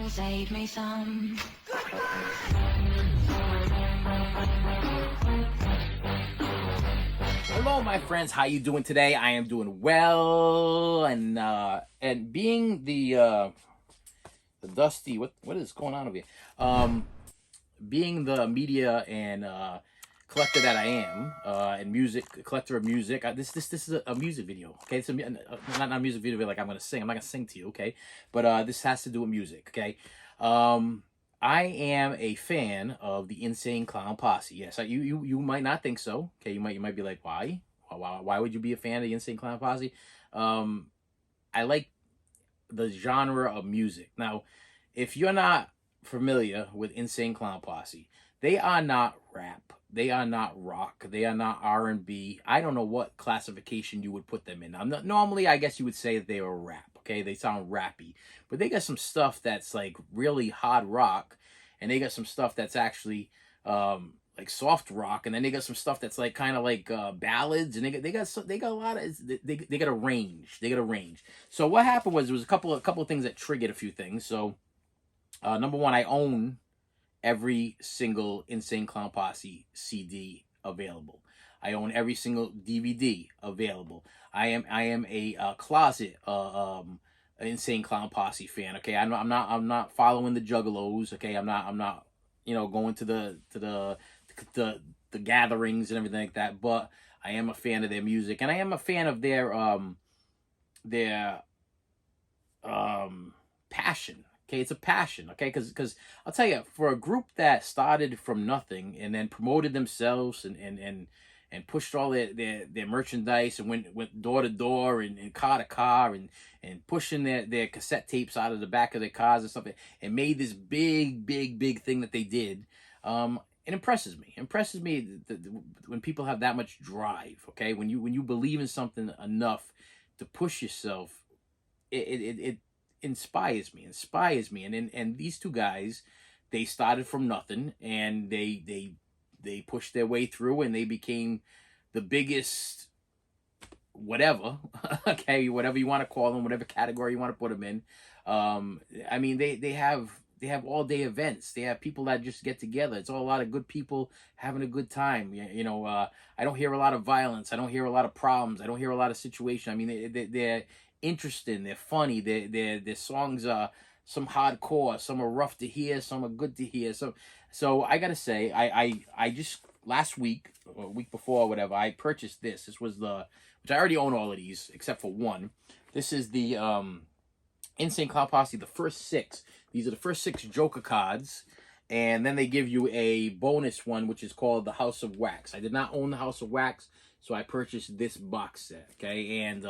save me some. Hello, my friends. How you doing today? I am doing well, and being the dusty. What is going on over here? Being the media and collector that I am, and music collector of music. This is a music video. Okay, it's not a music video like I'm gonna sing. I'm not gonna sing to you. Okay, but this has to do with music. Okay, I am a fan of the Insane Clown Posse. Yes, you might not think so. Okay, you might be like, why? Why would you be a fan of the Insane Clown Posse? I like the genre of music. Now, if you're not familiar with Insane Clown Posse, they are not rap. They are not rock. They are not R&B. I don't know what classification you would put them in. Normally, I guess you would say that they are rap. Okay, they sound rappy, but they got some stuff that's like really hard rock, and they got some stuff that's actually like soft rock, and then they got some stuff that's like kind of like ballads, and they got a lot of they got a range. They got a range. So what happened was there was a couple of things that triggered a few things. So number one, I own every single Insane Clown Posse CD available. I own every single DVD available. I am a closet Insane Clown Posse fan. Okay, I'm not following the Juggalos. Okay, I'm not going to the gatherings and everything like that. But I am a fan of their music, and I am a fan of their passion. Okay, it's a passion. Okay, because I'll tell you, for a group that started from nothing and then promoted themselves and pushed all their merchandise and went door to door and car to car and pushing their cassette tapes out of the back of their cars and stuff, and made this big thing that they did. It impresses me. When people have that much drive. Okay, when you believe in something enough to push yourself, it inspires me. And these two guys, they started from nothing, and they pushed their way through, and they became the biggest whatever. Okay, whatever you want to call them, whatever category you want to put them in. I mean, they have all day events. They have people that just get together. It's all a lot of good people having a good time. I don't hear a lot of violence. I don't hear a lot of problems. I don't hear a lot of situation. I mean, they're interesting. They're funny. Their songs are some hardcore. Some are rough to hear. Some are good to hear. So I gotta say, I just last week or week before or whatever, I purchased this. This was which I already own all of these except for one. This is the Insane Clown Posse, the first 6. These are the first 6 Joker cards, and then they give you a bonus one, which is called the House of Wax. I did not own the House of Wax, so I purchased this box set. Okay, and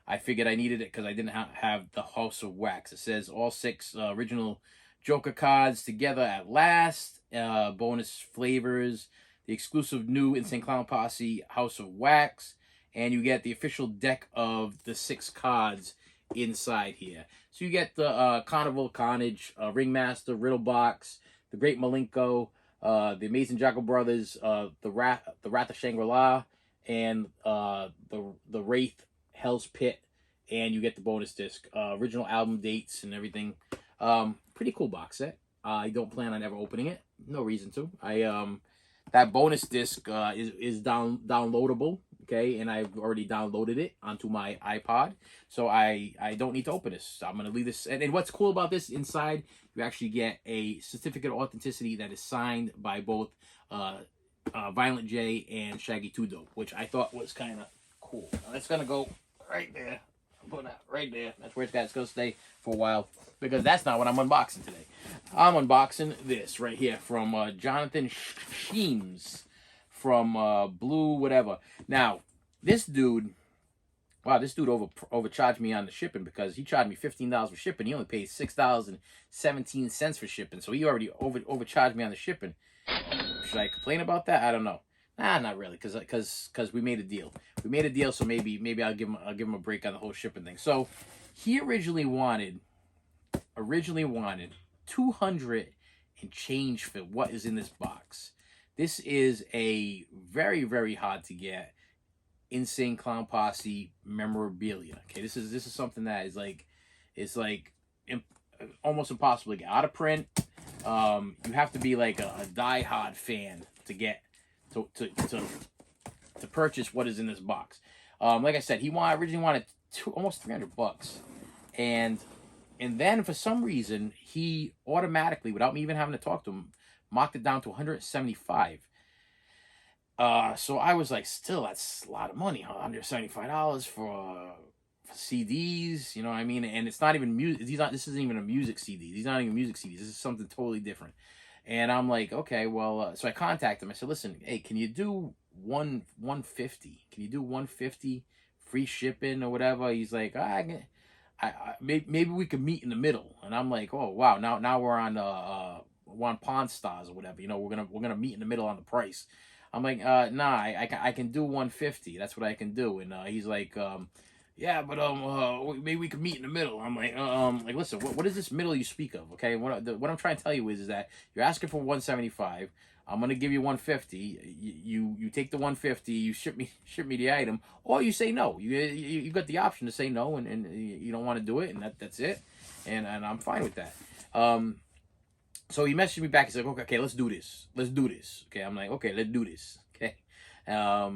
I figured I needed it because I didn't have the House of Wax. It says all 6 original Joker cards together at last. Bonus flavors, the exclusive new Insane Clown Posse House of Wax, and you get the official deck of the 6 cards inside here. So you get the Carnival Carnage, Ringmaster, Riddlebox, the Great Malenko, the Amazing Jackal Brothers, the Wrath of Shangri-La, and the Wraith Hell's Pit, and you get the bonus disc, original album dates and everything. Pretty cool box set. I don't plan on ever opening it. No reason to. That bonus disc is downloadable. Okay, and I've already downloaded it onto my iPod, so I don't need to open this. I'm gonna leave this. And what's cool about this, inside you actually get a certificate of authenticity that is signed by both Violent J and Shaggy 2 Dope, which I thought was kind of cool. Now that's gonna go right there. I'm putting that right there. That's where it's gonna stay for a while, because that's not what I'm unboxing today. I'm unboxing this right here from Jonathan Sheems from Blue whatever. Now, this dude overcharged me on the shipping, because he charged me $15 for shipping. He only paid $6.17 for shipping, so he already overcharged me on the shipping. Should I complain about that? I don't know. Nah, not really, because we made a deal. We made a deal, so maybe I'll give him a break on the whole shipping thing. So he originally wanted 200 and change for what is in this box. This is a very hard to get Insane Clown Posse memorabilia. Okay, this is something that is like almost impossible to get. Out of print. You have to be like a die-hard fan to get to purchase what is in this box. Like I said, he originally wanted almost $300, and then for some reason he automatically, without me even having to talk to him, mocked it down to $175. So I was like, still, that's a lot of money, huh? $175 for CDs, you know what I mean? And it's not even music. This isn't even a music CD. These aren't even music CDs. This is something totally different. And I'm like, okay, well, so I contacted him. I said, listen, hey, can you do 150? Can you do 150 free shipping or whatever? He's like, maybe we could meet in the middle. And I'm like, oh wow, now we're on Pawn Stars or whatever. You know, we're gonna meet in the middle on the price. I'm like, nah, I can do 150. That's what I can do. And he's like, yeah, but maybe we could meet in the middle. I'm like, listen, what is this middle you speak of? Okay, what I'm trying to tell you is that you're asking for 175. I'm gonna give you 150. You take the 150. You ship me the item, or you say no. You got the option to say no, and you don't want to do it, and that's it. And I'm fine with that. So he messaged me back. He's like, okay, let's do this. Let's do this. Okay, I'm like, okay, let's do this. Okay, I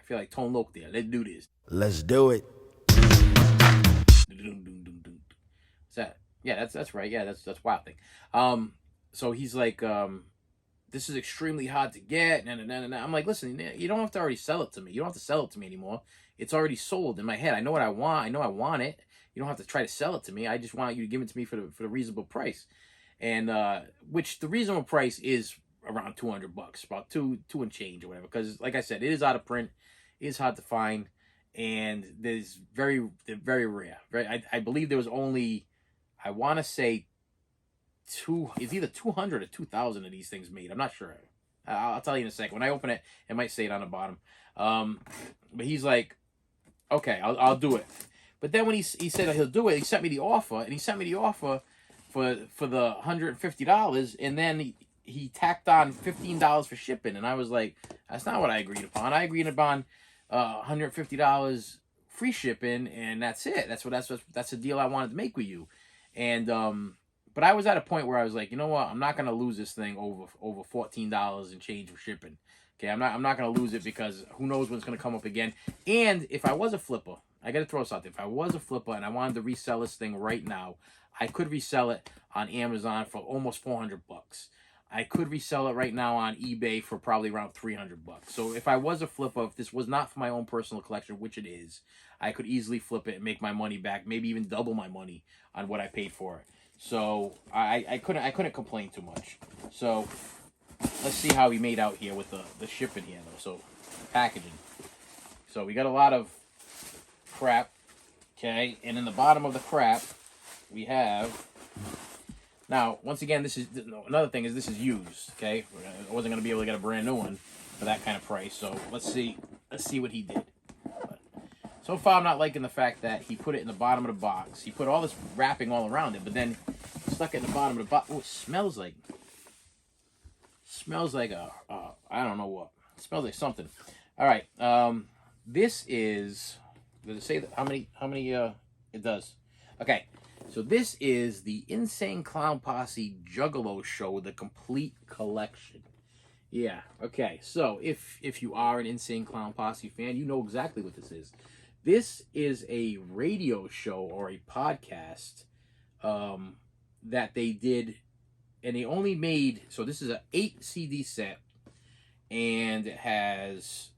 feel like Tone Loc there. Let's do this. Let's do it. What's that? Yeah, that's right. Yeah, that's Wild Thing. So he's like, this is extremely hard to get. And I'm like, listen, you don't have to already sell it to me. You don't have to sell it to me anymore. It's already sold in my head. I know what I want. I know I want it. You don't have to try to sell it to me. I just want you to give it to me for the reasonable price. And which the reasonable price is around $200, about two and change or whatever. Because like I said, it is out of print. It is hard to find, and they're very rare. I believe there was only, I want to say, it's either 200 or 2,000 of these things made. I'm not sure. I'll tell you in a second. When I open it, it might say it on the bottom. But he's like, okay, I'll do it. But then when he said that he'll do it, he sent me the offer, and he sent me the offer for the $150, and then he tacked on $15 for shipping, and I was like, that's not what I agreed upon. I agreed upon $150 free shipping, and that's it. That's the deal I wanted to make with you. And but I was at a point where I was like, you know what? I'm not gonna lose this thing over $14 and change for shipping. Okay, I'm not gonna lose it, because who knows when it's gonna come up again. And if I was a flipper, I gotta throw something. If I was a flipper and I wanted to resell this thing right now, I could resell it on Amazon for almost $400. I could resell it right now on eBay for probably around $300. So if I was a flipper, if this was not for my own personal collection, which it is, I could easily flip it and make my money back, maybe even double my money on what I paid for it. So I couldn't complain too much. So let's see how he made out here with the shipping here though. So packaging. So we got a lot of crap, okay, and in the bottom of the crap we have. Now, once again, this is another thing is this is used, okay? I wasn't gonna be able to get a brand new one for that kind of price. So let's see what he did. But so far, I'm not liking the fact that he put it in the bottom of the box. He put all this wrapping all around it, but then he stuck it in the bottom of the box. Oh, it smells like a I don't know what. It smells like something. All right, this is. Does it say how many? It does. Okay. So this is the Insane Clown Posse Juggalo show, the complete collection. Yeah, okay. So if you are an Insane Clown Posse fan, you know exactly what this is. This is a radio show or a podcast that they did, and they only made, so this is an 8 CD set, and it has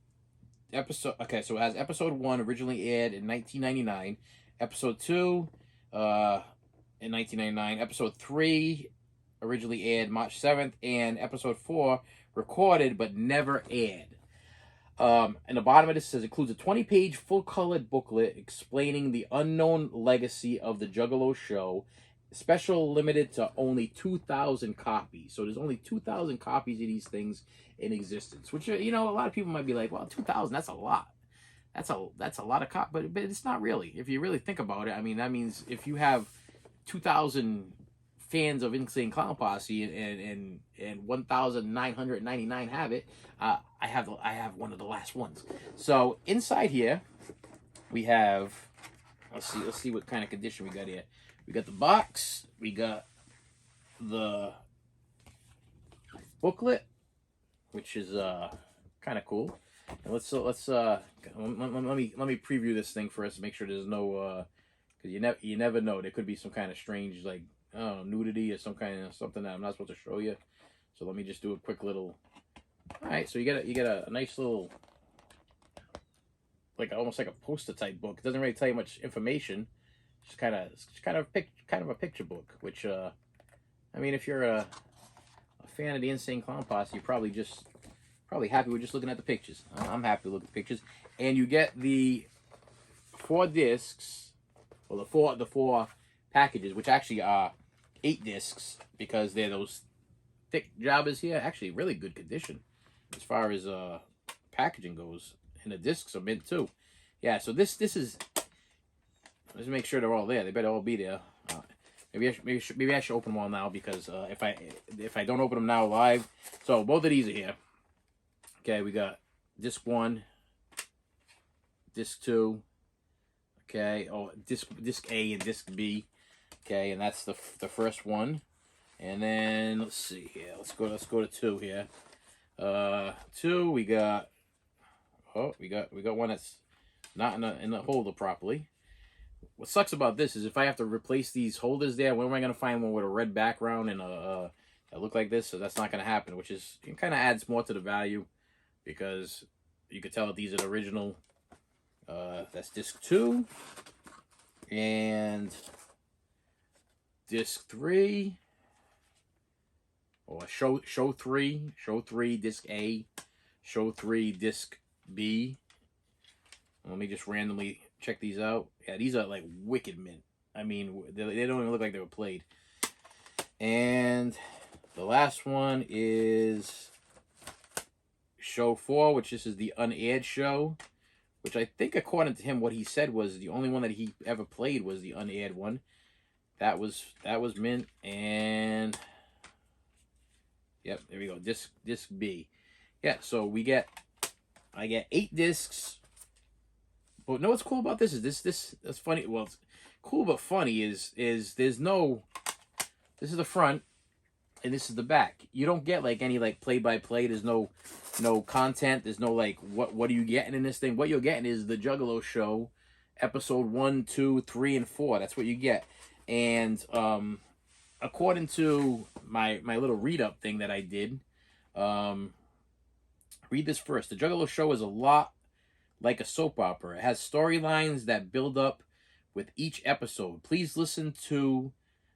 so it has episode 1 originally aired in 1999, episode 2 in 1999, episode 3 originally aired March 7th, and episode 4 recorded but never aired. And the bottom of this says includes a 20-page full-colored booklet explaining the unknown legacy of the Juggalo show, special limited to only 2,000 copies. So there's only 2,000 copies of these things in existence, which, you know, a lot of people might be like, well, 2,000, that's a lot. That's a lot of copies, but it's not really. If you really think about it, I mean, that means if you have 2,000 fans of Insane Clown Posse and 1,999 have it, I have one of the last ones. So inside here we have, let's see what kind of condition we got here. We got the box. We got the booklet, which is kind of cool. And let me preview this thing first to make sure there's no because you never know, there could be some kind of strange, like, I don't know, nudity or some kind of something that I'm not supposed to show you. So let me just do a quick little. All right, so you get a nice little, like, almost like a poster type book. It doesn't really tell you much information. It's kind of a picture book, which I mean, if you're a fan of the Insane Clown Posse, you're probably happy with just looking at the pictures. I'm happy to look at the pictures. And you get the 4 discs, or the four packages, which actually are 8 discs, because they're those thick jobbers here. Actually, really good condition as far as packaging goes. And the discs are mint too. Yeah, so this is, let's make sure they're all there. They better all be there. Maybe I should open them all now, because if I don't open them now live, so both of these are here. Okay, we got disc 1, disc 2. Okay, disc A and disc B. Okay, and that's the first one. And then let's see here. Let's go to 2 here. 2, we got one that's not in the holder properly. What sucks about this is if I have to replace these holders there, where am I going to find one with a red background and that look like this? So that's not going to happen, which is, it kind of adds more to the value, because you could tell that these are the original. That's disc 2 and disc 3, or show 3 disc A, show 3 disc B. Let me just randomly check these out. Yeah, these are like wicked mint. I mean, they don't even look like they were played. And the last one is show 4, which this is the unaired show, which I think, according to him, what he said was the only one that he ever played was the unaired one. That was mint. And yep, there we go. Disc B. Yeah, so I get 8 discs. But know what's cool about this is that's funny. Well, it's cool but funny is there's no, this is the front and this is the back. You don't get like any like play-by-play. There's no content. There's no like what are you getting in this thing? What you're getting is the Juggalo show, episode 1, 2, 3, and 4. That's what you get. And according to my little read-up thing that I did, read this first. The Juggalo show is a lot like a soap opera. It has storylines that build up with each episode. Please listen to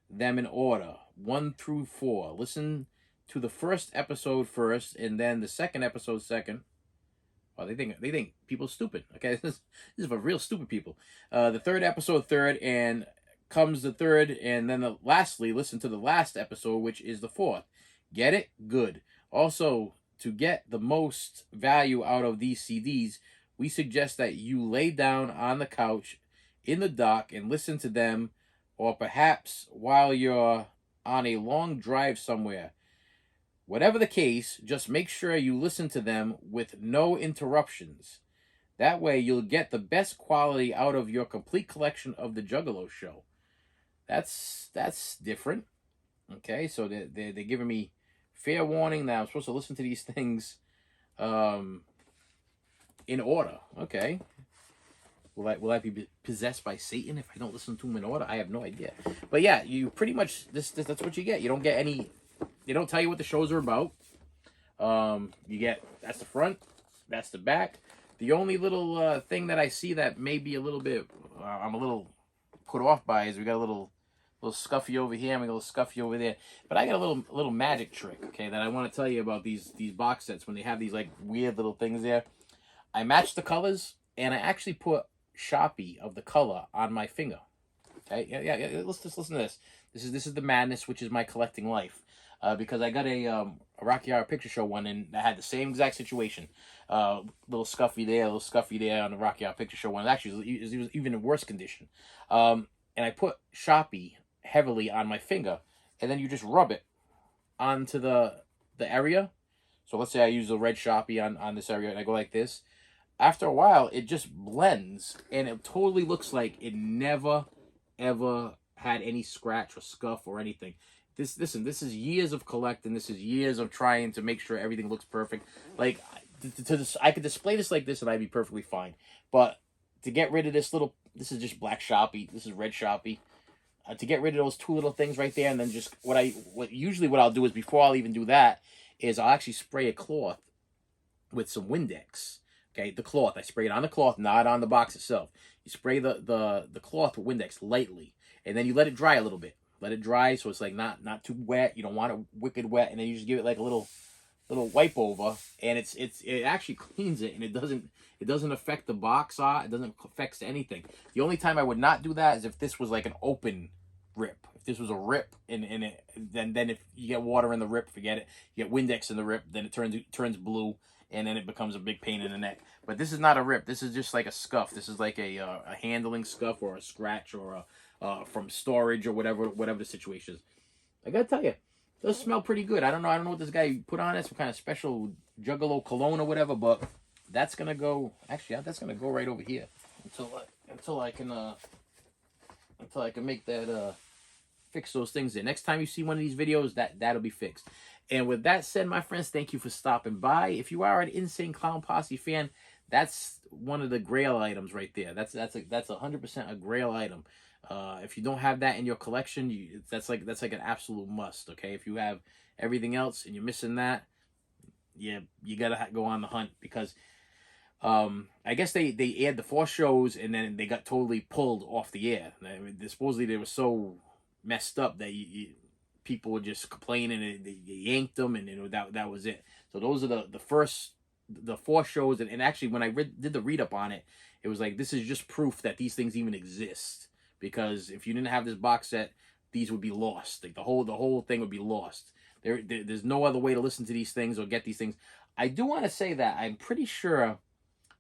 them in order, 1 through 4. Listen to the first episode first, and then the second episode second. Well, they think people stupid. Okay, this is for real stupid people. The third episode third, and comes the third, and then lastly, listen to the last episode, which is the 4th. Get it? Good. Also, to get the most value out of these CDs, we suggest that you lay down on the couch in the dock and listen to them, or perhaps while you're on a long drive somewhere. Whatever the case, just make sure you listen to them with no interruptions. That way you'll get the best quality out of your complete collection of the Juggalo show. That's different. Okay, so they're giving me fair warning that I'm supposed to listen to these things in order. Okay. Will I be possessed by Satan if I don't listen to them in order? I have no idea. But yeah, you pretty much, that's what you get. You don't get any, they don't tell you what the shows are about. You get, that's the front, that's the back. The only little thing that I see that may be a little bit, I'm a little put off by, is we got a little scuffy over here and we got a little scuffy over there. But I got a little magic trick, okay, that I want to tell you about these box sets when they have these like weird little things there. I match the colors, and I actually put Sharpie of the color on my finger. Okay, yeah. Let's just listen to this. This is the madness, which is my collecting life. Because I got a Rocky Horror Picture Show one, and I had the same exact situation. Little scuffy there, little scuffy there on the Rocky Horror Picture Show one. Actually, it was even in worse condition. And I put Sharpie heavily on my finger, and then you just rub it onto the area. So let's say I use a red Sharpie on this area, and I go like this. After a while, it just blends, and it totally looks like it never, ever had any scratch or scuff or anything. Listen, this is years of collecting. This is years of trying to make sure everything looks perfect. Like, I could display this like this and I'd be perfectly fine. But to get rid of this is just black Sharpie. This is red Sharpie. To get rid of those two little things right there, and then just what I'll do is, before I'll even do that, is I'll actually spray a cloth with some Windex. Okay, the cloth, I spray it on the cloth, not on the box itself. You spray the cloth with Windex lightly, and then you let it dry a little bit. Let it dry so it's like not too wet. You don't want it wicked wet, and then you just give it like a little wipe over, and it actually cleans it, and it doesn't affect the box art. It doesn't affect anything. The only time I would not do that is if this was like an open rip. If this was a rip, then if you get water in the rip, forget it. You get Windex in the rip, then it turns blue, and then it becomes a big pain in the neck. But this is not a rip. This is just like a scuff. This is like a handling scuff or a scratch or from storage or whatever the situation is. I gotta tell you, it does smell pretty good. I don't know what this guy put on it, some kind of special Juggalo cologne or whatever, but that's gonna go. Actually, that's gonna go right over here until I can make that fix those things in. Next time you see one of these videos, that'll be fixed. And with that said, my friends, thank you for stopping by. If you are an Insane Clown Posse fan, that's one of the grail items right there. That's 100% a grail item. If you don't have that in your collection, that's like an absolute must. Okay, if you have everything else and you're missing that, yeah, you gotta go on the hunt, because I guess they aired the 4 shows and then they got totally pulled off the air. I mean, supposedly they were so messed up that people were just complaining, and they yanked them, and that was it. So those are the 4 shows, and actually when I did the read up on it, it was like, this is just proof that these things even exist, because if you didn't have this box set, these would be lost. Like the whole thing would be lost. There's no other way to listen to these things or get these things. I do want to say that I'm pretty sure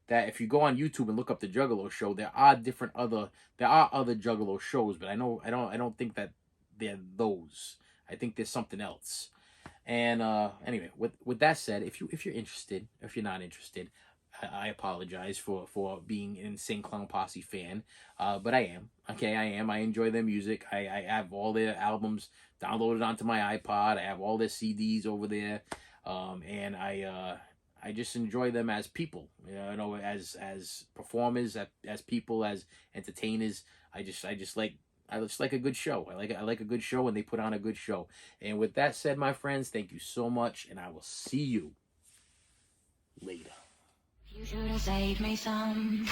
that if you go on YouTube and look up the Juggalo show, there are other Juggalo shows, but I don't think that they're those. I think there's something else. And anyway, with that said, if you're interested, if you're not interested, I apologize for being an Insane Clown Posse fan, but I am. Okay, I am. I enjoy their music. I have all their albums downloaded onto my iPod. I have all their CDs over there, and I just enjoy them as people, as performers, as people, as entertainers. I just like a good show. I like a good show, and they put on a good show. And with that said, my friends, thank you so much, and I will see you later. You should have saved me some.